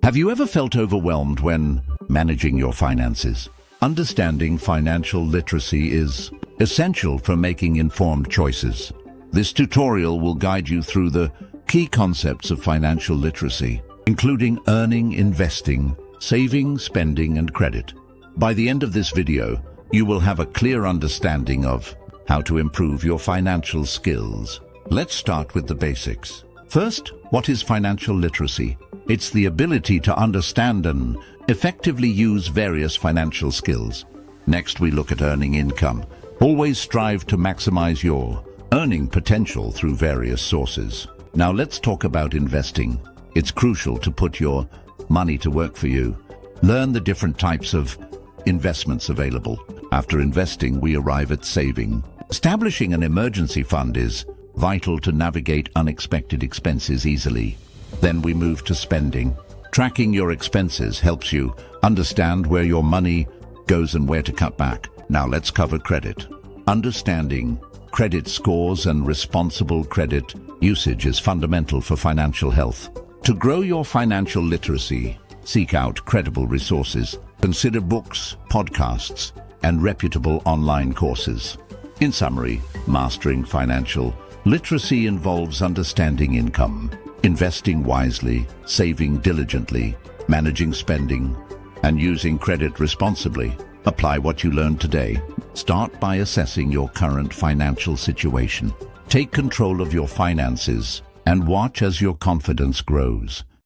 Have you ever felt overwhelmed when managing your finances? Understanding financial literacy is essential for making informed choices. This tutorial will guide you through the key concepts of financial literacy, including earning, investing, saving, spending, and credit. By the end of this video, you will have a clear understanding of how to improve your financial skills. Let's start with the basics. First, what is financial literacy? It's the ability to understand and effectively use various financial skills. Next, we look at earning income. Always strive to maximize your earning potential through various sources. Now let's talk about investing. It's crucial to put your money to work for you. Learn the different types of investments available. After investing, we arrive at saving. Establishing an emergency fund is vital to navigate unexpected expenses easily. Then we move to spending. Tracking your expenses helps you understand where your money goes and where to cut back. Now let's cover credit. Understanding credit scores and responsible credit usage is fundamental for financial health. To grow your financial literacy, seek out credible resources. Consider books, podcasts, and reputable online courses. In summary, mastering financial literacy involves understanding income, investing wisely, saving diligently, managing spending, and using credit responsibly. Apply what you learned today. Start by assessing your current financial situation. Take control of your finances and watch as your confidence grows.